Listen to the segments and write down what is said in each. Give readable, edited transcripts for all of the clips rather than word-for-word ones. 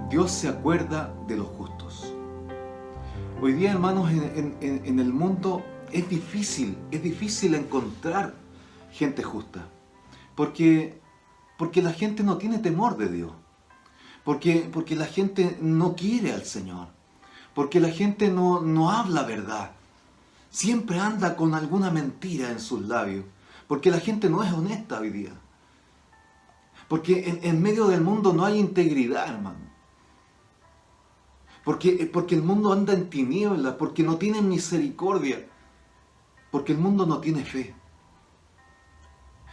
Dios se acuerda de los justos. Hoy día, hermanos, en el mundo es difícil encontrar gente justa. Porque la gente no tiene temor de Dios. Porque la gente no quiere al Señor. Porque la gente no habla verdad. Siempre anda con alguna mentira en sus labios. Porque la gente no es honesta hoy día. Porque en medio del mundo no hay integridad, hermano. Porque el mundo anda en tinieblas, porque no tiene misericordia, porque el mundo no tiene fe.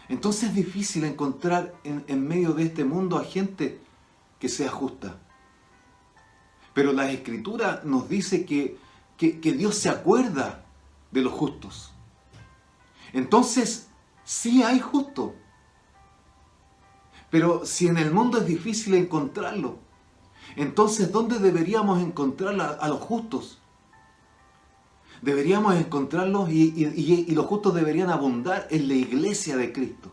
Entonces es difícil encontrar en medio de este mundo a gente que sea justa. Pero la Escritura nos dice que Dios se acuerda de los justos. Entonces, sí hay justos. Pero si en el mundo es difícil encontrarlo, entonces, ¿dónde deberíamos encontrar a los justos? Deberíamos encontrarlos y los justos deberían abundar en la iglesia de Cristo.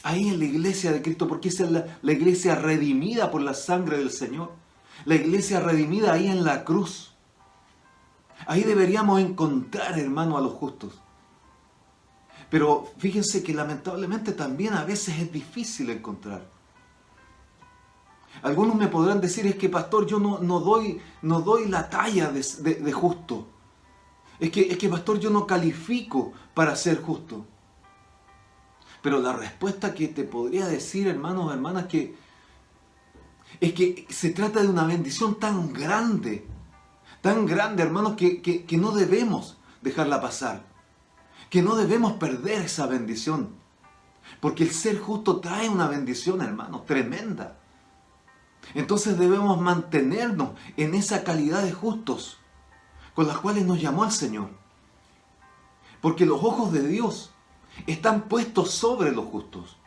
Ahí en la iglesia de Cristo, porque esa es la iglesia redimida por la sangre del Señor. La iglesia redimida ahí en la cruz. Ahí deberíamos encontrar, hermano, a los justos. Pero fíjense que lamentablemente también a veces es difícil encontrar. Algunos me podrán decir, es que pastor, yo no doy la talla de justo. Es que pastor, yo no califico para ser justo. Pero la respuesta que te podría decir, hermanos, hermanas, es que se trata de una bendición tan grande, hermanos, que no debemos dejarla pasar. Que no debemos perder esa bendición. Porque el ser justo trae una bendición, hermanos, tremenda. Entonces debemos mantenernos en esa calidad de justos con las cuales nos llamó el Señor. Porque los ojos de Dios están puestos sobre los justos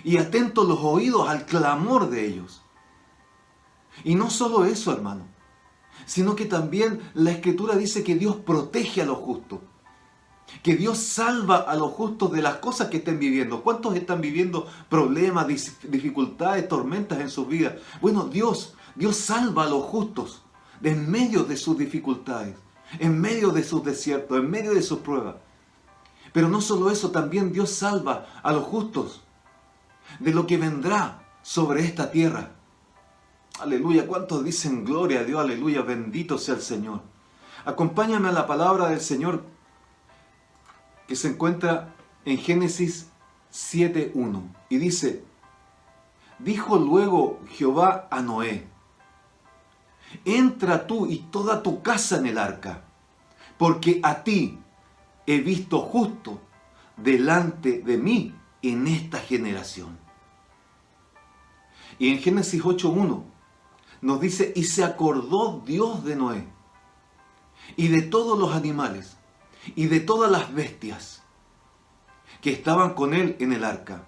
y atentos los oídos al clamor de ellos. Y no solo eso, hermano, sino que también la Escritura dice que Dios protege a los justos. Que Dios salva a los justos de las cosas que estén viviendo. ¿Cuántos están viviendo problemas, dificultades, tormentas en sus vidas? Bueno, Dios salva a los justos en medio de sus dificultades, en medio de sus desiertos, en medio de sus pruebas. Pero no solo eso, también Dios salva a los justos de lo que vendrá sobre esta tierra. Aleluya, ¿cuántos dicen gloria a Dios? Aleluya, bendito sea el Señor. Acompáñame a la palabra del Señor que se encuentra en Génesis 7:1 y dice: dijo luego Jehová a Noé: entra tú y toda tu casa en el arca, porque a ti he visto justo delante de mí en esta generación. Y en Génesis 8:1 nos dice: y se acordó Dios de Noé y de todos los animales y de todas las bestias que estaban con él en el arca.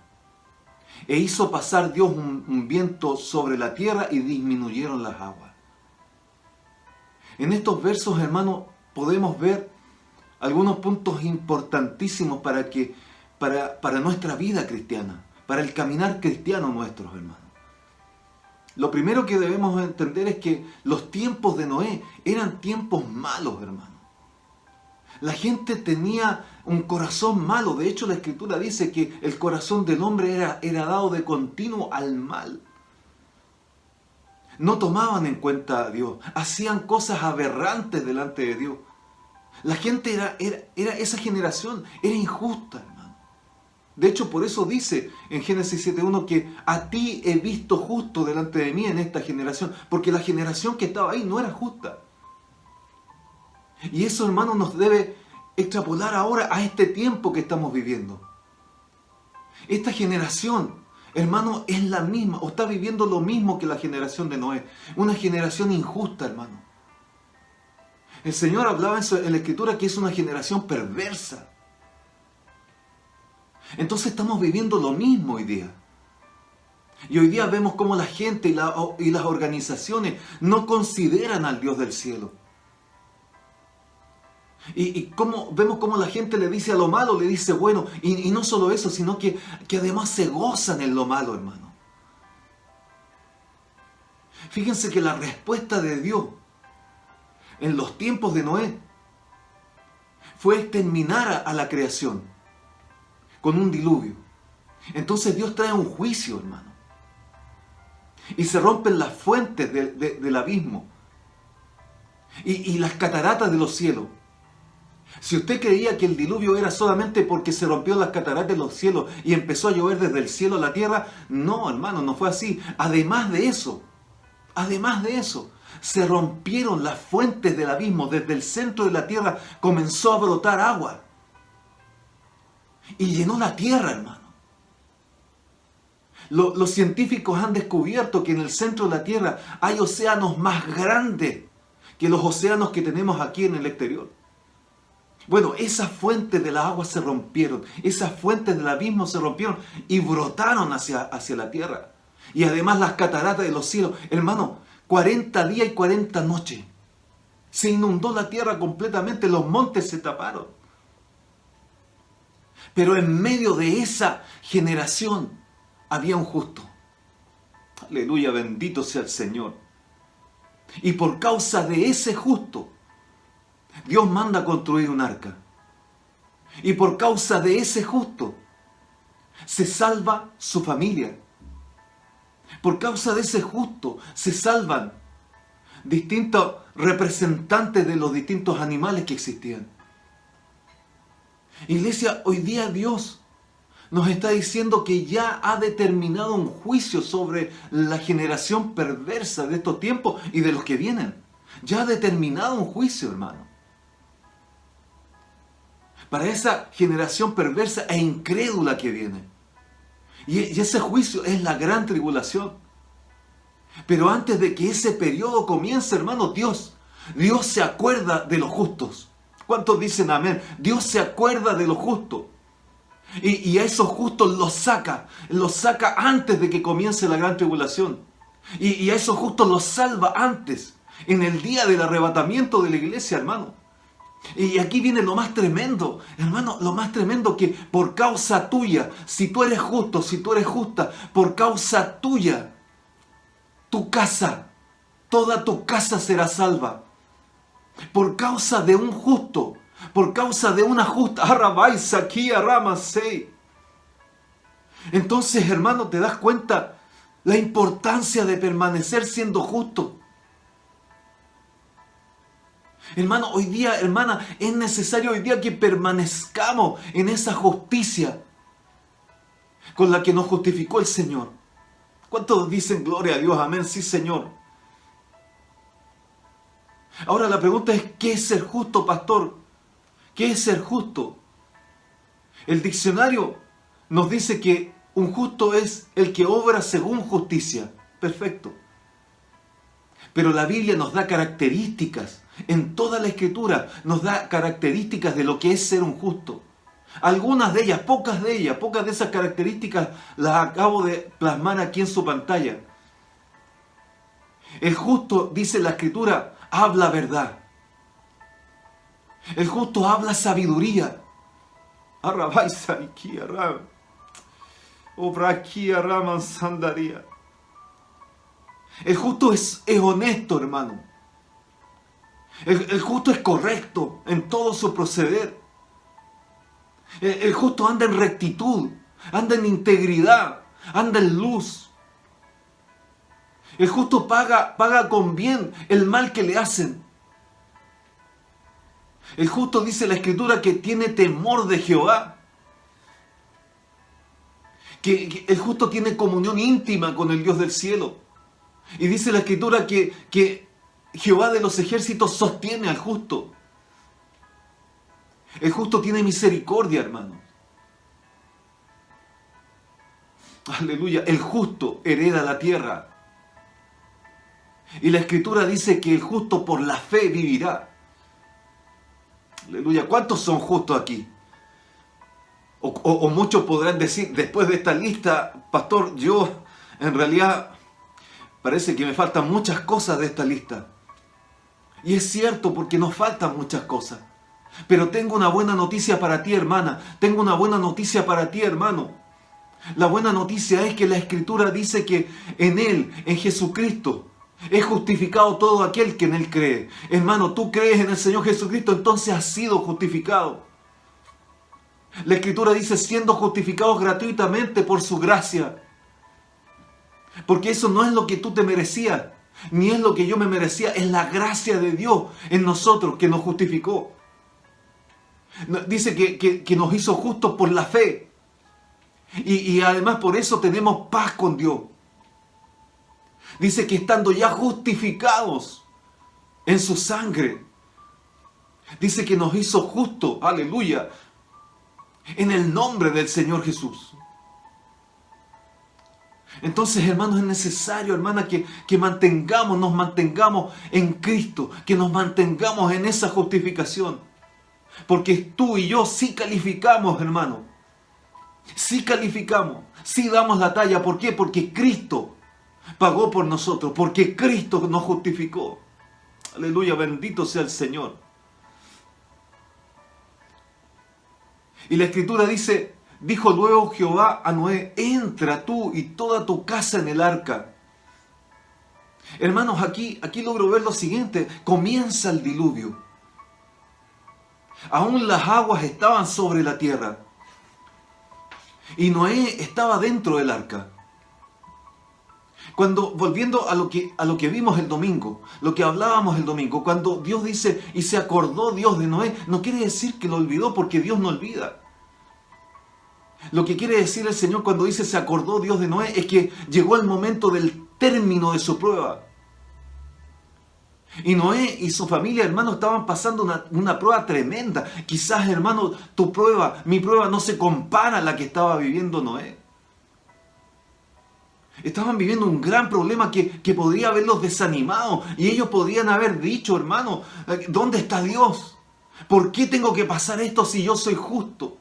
E hizo pasar Dios un viento sobre la tierra y disminuyeron las aguas. En estos versos, hermanos, podemos ver algunos puntos importantísimos para nuestra vida cristiana, para el caminar cristiano nuestros, hermanos. Lo primero que debemos entender es que los tiempos de Noé eran tiempos malos, hermanos. La gente tenía un corazón malo. De hecho, la Escritura dice que el corazón del hombre era dado de continuo al mal. No tomaban en cuenta a Dios. Hacían cosas aberrantes delante de Dios. La gente esa generación era injusta, hermano. De hecho, por eso dice en Génesis 7:1 que a ti he visto justo delante de mí en esta generación. Porque la generación que estaba ahí no era justa. Y eso, hermano, nos debe extrapolar ahora a este tiempo que estamos viviendo. Esta generación, hermano, es la misma, o está viviendo lo mismo que la generación de Noé. Una generación injusta, hermano. El Señor hablaba en la Escritura que es una generación perversa. Entonces estamos viviendo lo mismo hoy día. Y hoy día vemos cómo la gente y las organizaciones no consideran al Dios del cielo. Y vemos cómo la gente le dice a lo malo, le dice bueno. Y no solo eso, sino que además se gozan en lo malo, hermano. Fíjense que la respuesta de Dios en los tiempos de Noé fue exterminar a la creación con un diluvio. Entonces Dios trae un juicio, hermano. Y se rompen las fuentes del abismo y las cataratas de los cielos. Si usted creía que el diluvio era solamente porque se rompió las cataratas de los cielos y empezó a llover desde el cielo a la tierra, no, hermano, no fue así. Además de eso, se rompieron las fuentes del abismo. Desde el centro de la tierra comenzó a brotar agua. Y llenó la tierra, hermano. Los científicos han descubierto que en el centro de la tierra hay océanos más grandes que los océanos que tenemos aquí en el exterior. Bueno, esas fuentes de la agua se rompieron, esas fuentes del abismo se rompieron y brotaron hacia la tierra. Y además las cataratas de los cielos, hermano, 40 días y 40 noches. Se inundó la tierra completamente, los montes se taparon. Pero en medio de esa generación había un justo. Aleluya, bendito sea el Señor. Y por causa de ese justo, Dios manda construir un arca. Y por causa de ese justo, se salva su familia. Por causa de ese justo, se salvan distintos representantes de los distintos animales que existían. Iglesia, hoy día Dios nos está diciendo que ya ha determinado un juicio sobre la generación perversa de estos tiempos y de los que vienen. Ya ha determinado un juicio, hermano. Para esa generación perversa e incrédula que viene. Y ese juicio es la gran tribulación. Pero antes de que ese periodo comience, hermano, Dios se acuerda de los justos. ¿Cuántos dicen amén? Dios se acuerda de los justos. Y a esos justos los saca antes de que comience la gran tribulación. Y a esos justos los salva antes, en el día del arrebatamiento de la iglesia, hermano. Y aquí viene lo más tremendo, hermano, lo más tremendo, que por causa tuya, si tú eres justo, si tú eres justa, por causa tuya, tu casa, toda tu casa será salva. Por causa de un justo, por causa de una justa. Entonces, hermano, te das cuenta la importancia de permanecer siendo justo. Hermano, hoy día, hermana, es necesario hoy día que permanezcamos en esa justicia con la que nos justificó el Señor. ¿Cuántos dicen gloria a Dios? Amén, sí, Señor. Ahora la pregunta es, ¿qué es ser justo, pastor? ¿Qué es ser justo? El diccionario nos dice que un justo es el que obra según justicia. Perfecto. Pero la Biblia nos da características. En toda la Escritura nos da características de lo que es ser un justo. Algunas de ellas, pocas de esas características las acabo de plasmar aquí en su pantalla. El justo, dice la Escritura, habla verdad. El justo habla sabiduría. El justo es honesto, hermano. El justo es correcto en todo su proceder. El justo anda en rectitud, anda en integridad, anda en luz. El justo paga con bien el mal que le hacen. El justo, dice la Escritura, que tiene temor de Jehová. Que el justo tiene comunión íntima con el Dios del cielo. Y dice la Escritura que Jehová de los ejércitos sostiene al justo. El justo tiene misericordia, hermano. Aleluya. El justo hereda la tierra. Y la Escritura dice que el justo por la fe vivirá. Aleluya. ¿Cuántos son justos aquí? O muchos podrán decir, después de esta lista, pastor, yo en realidad parece que me faltan muchas cosas de esta lista. Y es cierto, porque nos faltan muchas cosas. Pero tengo una buena noticia para ti, hermana. Tengo una buena noticia para ti, hermano. La buena noticia es que la Escritura dice que en Él, en Jesucristo, Es justificado todo aquel que en Él cree. Hermano, tú crees en el Señor Jesucristo, entonces has sido justificado. La Escritura dice, siendo justificados gratuitamente por su gracia. Porque eso no es lo que tú te merecías, ni es lo que yo me merecía, es la gracia de Dios en nosotros que nos justificó. Dice que nos hizo justos por la fe. Y además por eso tenemos paz con Dios. Dice que estando ya justificados en su sangre, dice que nos hizo justos, aleluya, en el nombre del Señor Jesús. Entonces, hermanos, es necesario, hermana, que nos mantengamos en Cristo, que nos mantengamos en esa justificación. Porque tú y yo sí calificamos, hermano. Sí calificamos, sí damos la talla. ¿Por qué? Porque Cristo pagó por nosotros, porque Cristo nos justificó. Aleluya, bendito sea el Señor. Y la Escritura dice, dijo luego Jehová a Noé, entra tú y toda tu casa en el arca. Hermanos, aquí logro ver lo siguiente, comienza el diluvio. Aún las aguas estaban sobre la tierra. Y Noé estaba dentro del arca. Volviendo a lo que vimos el domingo, lo que hablábamos el domingo, cuando Dios dice, y se acordó Dios de Noé, no quiere decir que lo olvidó, porque Dios no olvida. Lo que quiere decir el Señor cuando dice se acordó Dios de Noé, es que llegó el momento del término de su prueba. Y Noé y su familia, hermano, estaban pasando una prueba tremenda. Quizás, hermano, tu prueba, mi prueba no se compara a la que estaba viviendo Noé. Estaban viviendo un gran problema que podría haberlos desanimado. Y ellos podrían haber dicho, hermano, ¿dónde está Dios? ¿Por qué tengo que pasar esto si yo soy justo?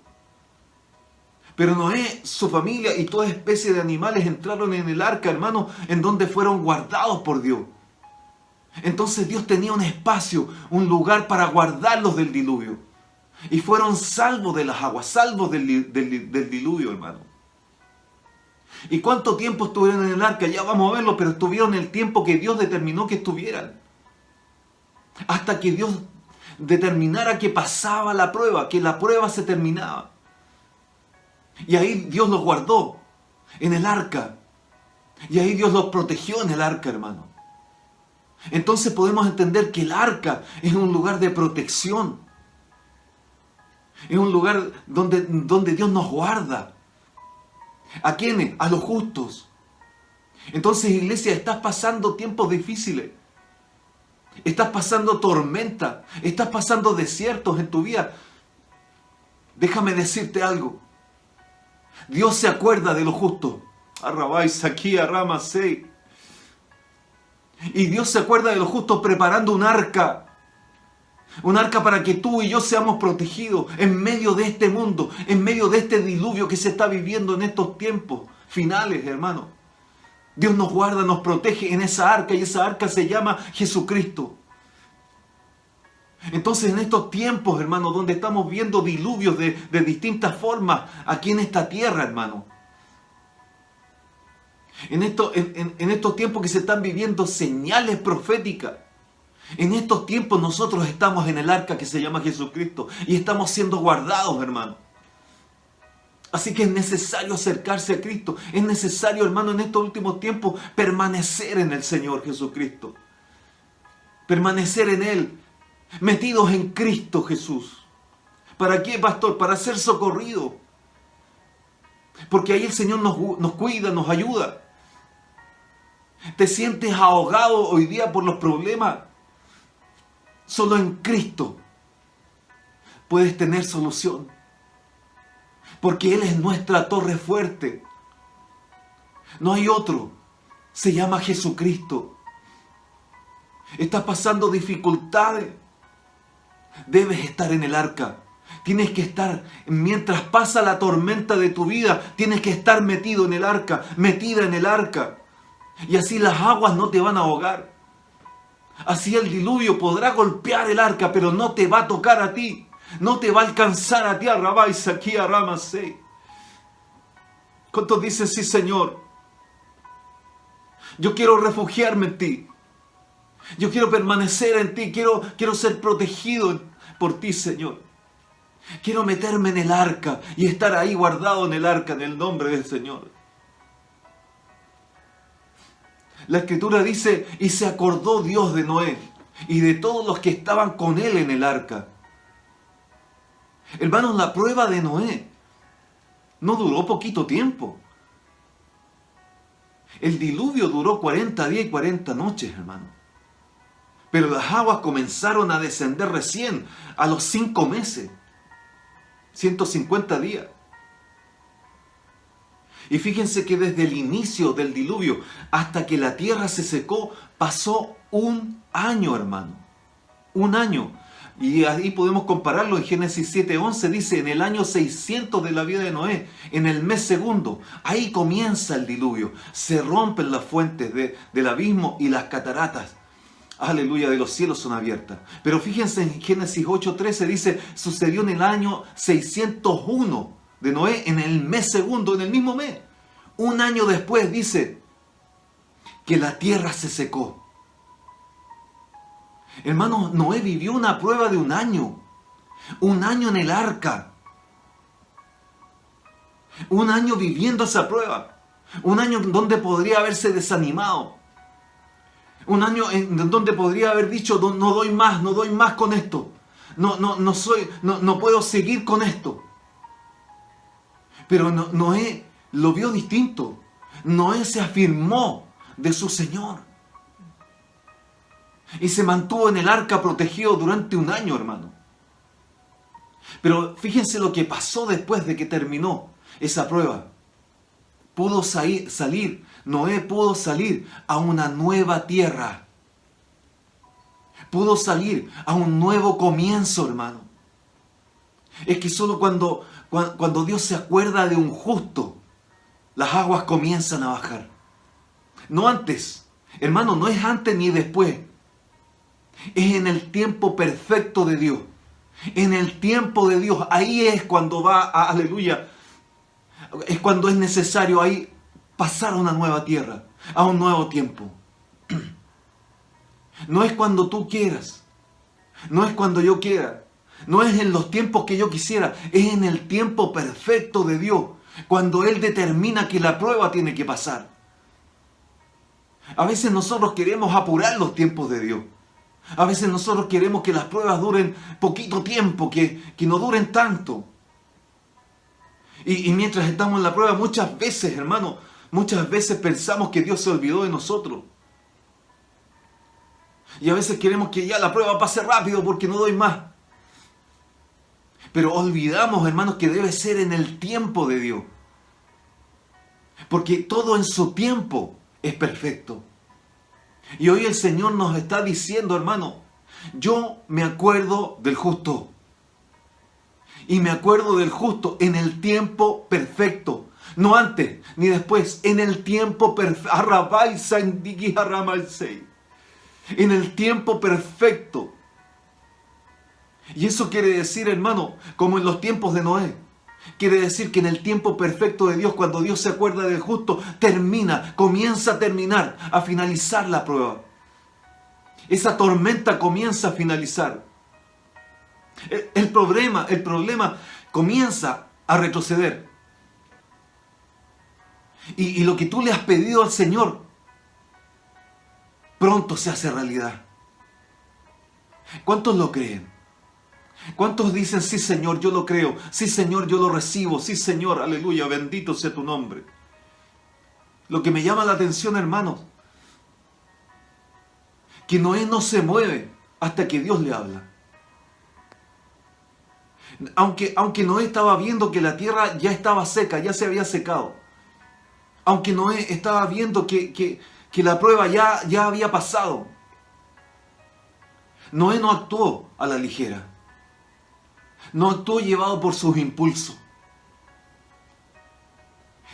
Pero Noé, su familia y toda especie de animales entraron en el arca, hermano, en donde fueron guardados por Dios. Entonces Dios tenía un espacio, un lugar para guardarlos del diluvio. Y fueron salvos de las aguas, salvos del diluvio, hermano. ¿Y cuánto tiempo estuvieron en el arca? Ya vamos a verlo, pero estuvieron el tiempo que Dios determinó que estuvieran. Hasta que Dios determinara que pasaba la prueba, que la prueba se terminaba. Y ahí Dios los guardó en el arca. Y ahí Dios los protegió en el arca, hermano. Entonces podemos entender que el arca es un lugar de protección. Es un lugar donde Dios nos guarda. ¿A quiénes? A los justos. Entonces, iglesia, estás pasando tiempos difíciles. Estás pasando tormenta. Estás pasando desiertos en tu vida. Déjame decirte algo. Dios se acuerda de los justos. Arrabáis aquí, arramasei. Y Dios se acuerda de los justos preparando un arca. Un arca para que tú y yo seamos protegidos en medio de este mundo, en medio de este diluvio que se está viviendo en estos tiempos finales, hermano. Dios nos guarda, nos protege en esa arca, y esa arca se llama Jesucristo. Entonces, en estos tiempos, hermano, donde estamos viendo diluvios de distintas formas aquí en esta tierra, hermano. En estos tiempos que se están viviendo señales proféticas. En estos tiempos nosotros estamos en el arca que se llama Jesucristo y estamos siendo guardados, hermano. Así que es necesario acercarse a Cristo. Es necesario, hermano, en estos últimos tiempos permanecer en el Señor Jesucristo. Permanecer en Él, metidos en Cristo Jesús. ¿Para qué, pastor? Para ser socorrido. Porque ahí el Señor nos cuida, nos ayuda. ¿Te sientes ahogado hoy día por los problemas? Solo en Cristo puedes tener solución. Porque Él es nuestra torre fuerte. No hay otro. Se llama Jesucristo. Estás pasando dificultades. Debes estar en el arca. Tienes que estar, mientras pasa la tormenta de tu vida, tienes que estar metido en el arca, metida en el arca. Y así las aguas no te van a ahogar. Así el diluvio podrá golpear el arca, pero no te va a tocar a ti. No te va a alcanzar a ti, arrabáis aquí, arramasei. ¿Cuántos dicen sí, Señor? Yo quiero refugiarme en ti. Yo quiero permanecer en ti, quiero ser protegido por ti, Señor. Quiero meterme en el arca y estar ahí guardado en el arca en el nombre del Señor. La Escritura dice, y se acordó Dios de Noé y de todos los que estaban con él en el arca. Hermanos, la prueba de Noé no duró poquito tiempo. El diluvio duró 40 días y 40 noches, hermano. Pero las aguas comenzaron a descender recién a los 5 meses. 150 días. Y fíjense que desde el inicio del diluvio hasta que la tierra se secó, pasó un año, hermano. Un año. Y ahí podemos compararlo en Génesis 7:11. Dice, en el año 600 de la vida de Noé, en el mes segundo, ahí comienza el diluvio. Se rompen las fuentes del abismo y las cataratas. Aleluya, de los cielos son abiertas. Pero fíjense en Génesis 8:13 dice, sucedió en el año 601 de Noé, en el mes segundo, en el mismo mes. Un año después dice que la tierra se secó. Hermanos, Noé vivió una prueba de un año en el arca. Un año viviendo esa prueba. Un año donde podría haberse desanimado. Un año en donde podría haber dicho, no doy más con esto. No puedo seguir con esto. Pero Noé lo vio distinto. Noé se afirmó de su Señor. Y se mantuvo en el arca protegido durante un año, hermano. Pero fíjense lo que pasó después de que terminó esa prueba. Noé pudo salir a una nueva tierra. Pudo salir a un nuevo comienzo, hermano. Es que solo cuando Dios se acuerda de un justo, las aguas comienzan a bajar. No antes, hermano, no es antes ni después. Es en el tiempo perfecto de Dios. En el tiempo de Dios, ahí es cuando aleluya, es cuando es necesario ahí pasar a una nueva tierra, a un nuevo tiempo. No es cuando tú quieras, no es cuando yo quiera, no es en los tiempos que yo quisiera, es en el tiempo perfecto de Dios, cuando Él determina que la prueba tiene que pasar. A veces nosotros queremos apurar los tiempos de Dios. A veces nosotros queremos que las pruebas duren poquito tiempo, que no duren tanto. Y mientras estamos en la prueba, muchas veces, hermano, pensamos que Dios se olvidó de nosotros. Y a veces queremos que ya la prueba pase rápido porque no doy más. Pero olvidamos, hermanos, que debe ser en el tiempo de Dios. Porque todo en su tiempo es perfecto. Y hoy el Señor nos está diciendo, hermano, yo me acuerdo del justo. Y me acuerdo del justo en el tiempo perfecto. No antes ni después, en el tiempo perfecto. En el tiempo perfecto. Y eso quiere decir, hermano, como en los tiempos de Noé. Quiere decir que en el tiempo perfecto de Dios, cuando Dios se acuerda del justo, comienza a terminar, a finalizar la prueba. Esa tormenta comienza a finalizar. El problema comienza a retroceder. Y lo que tú le has pedido al Señor, pronto se hace realidad. ¿Cuántos lo creen? ¿Cuántos dicen, sí Señor, yo lo creo? Sí Señor, yo lo recibo. Sí Señor, aleluya, bendito sea tu nombre. Lo que me llama la atención, hermanos, que Noé no se mueve hasta que Dios le habla. Aunque Noé estaba viendo que la tierra ya estaba seca, ya se había secado. Aunque Noé estaba viendo que la prueba ya había pasado. Noé no actuó a la ligera. No actuó llevado por sus impulsos.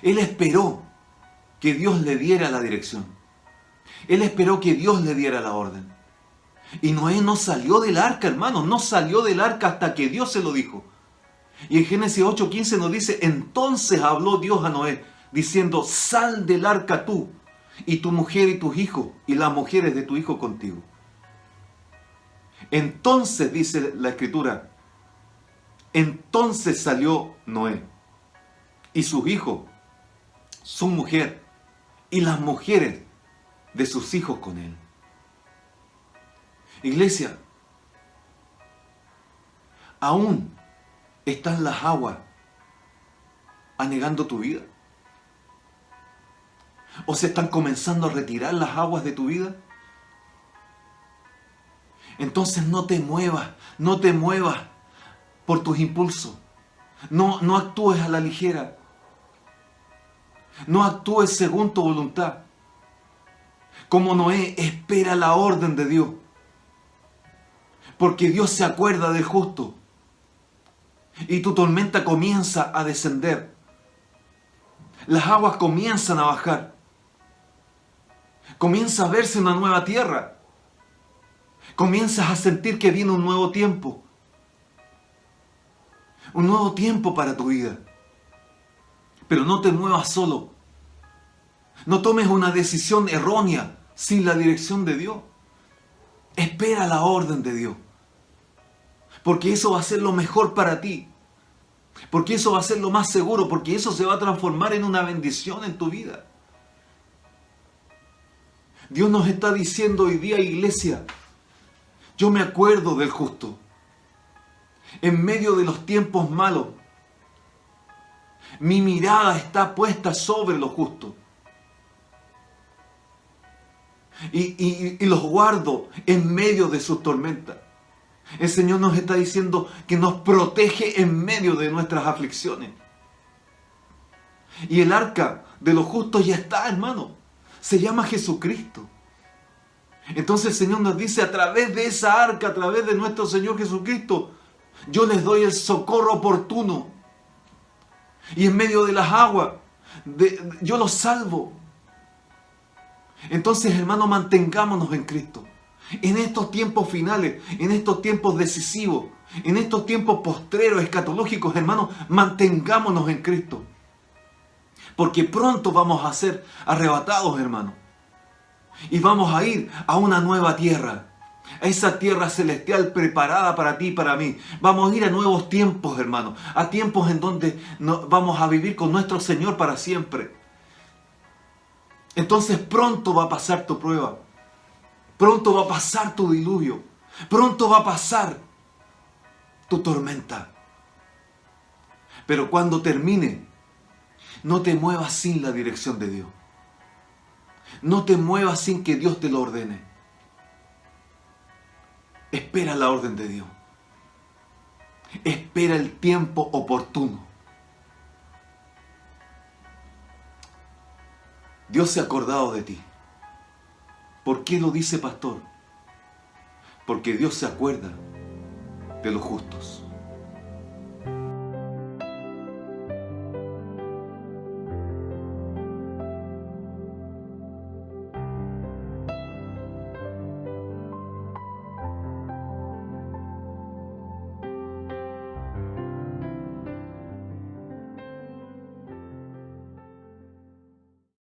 Él esperó que Dios le diera la dirección. Él esperó que Dios le diera la orden. Y Noé no salió del arca, hermano. No salió del arca hasta que Dios se lo dijo. Y en Génesis 8:15 nos dice, entonces habló Dios a Noé, diciendo, sal del arca tú, y tu mujer y tus hijos, y las mujeres de tu hijo contigo. Entonces, dice la Escritura, entonces salió Noé y sus hijos, su mujer y las mujeres de sus hijos con él. Iglesia, aún están las aguas anegando tu vida. ¿O se están comenzando a retirar las aguas de tu vida? Entonces no te muevas por tus impulsos. No actúes a la ligera. No actúes según tu voluntad. Como Noé, espera la orden de Dios. Porque Dios se acuerda del justo. Y tu tormenta comienza a descender. Las aguas comienzan a bajar. Comienza a verse una nueva tierra. Comienzas a sentir que viene un nuevo tiempo. Un nuevo tiempo para tu vida. Pero no te muevas solo. No tomes una decisión errónea sin la dirección de Dios. Espera la orden de Dios. Porque eso va a ser lo mejor para ti. Porque eso va a ser lo más seguro. Porque eso se va a transformar en una bendición en tu vida. Dios nos está diciendo hoy día, iglesia, yo me acuerdo del justo. En medio de los tiempos malos, mi mirada está puesta sobre los justos. Y los guardo en medio de sus tormentas. El Señor nos está diciendo que nos protege en medio de nuestras aflicciones. Y el arca de los justos ya está, hermano. Se llama Jesucristo. Entonces el Señor nos dice, a través de esa arca, a través de nuestro Señor Jesucristo, yo les doy el socorro oportuno. Y en medio de las aguas, yo los salvo. Entonces, hermano, mantengámonos en Cristo. En estos tiempos finales, en estos tiempos decisivos, en estos tiempos postreros, escatológicos, hermano, mantengámonos en Cristo. Porque pronto vamos a ser arrebatados, hermano. Y vamos a ir a una nueva tierra. A esa tierra celestial preparada para ti y para mí. Vamos a ir a nuevos tiempos, hermano. A tiempos en donde vamos a vivir con nuestro Señor para siempre. Entonces pronto va a pasar tu prueba. Pronto va a pasar tu diluvio. Pronto va a pasar tu tormenta. Pero cuando termine, no te muevas sin la dirección de Dios. No te muevas sin que Dios te lo ordene. Espera la orden de Dios. Espera el tiempo oportuno. Dios se ha acordado de ti. ¿Por qué lo dice, pastor? Porque Dios se acuerda de los justos.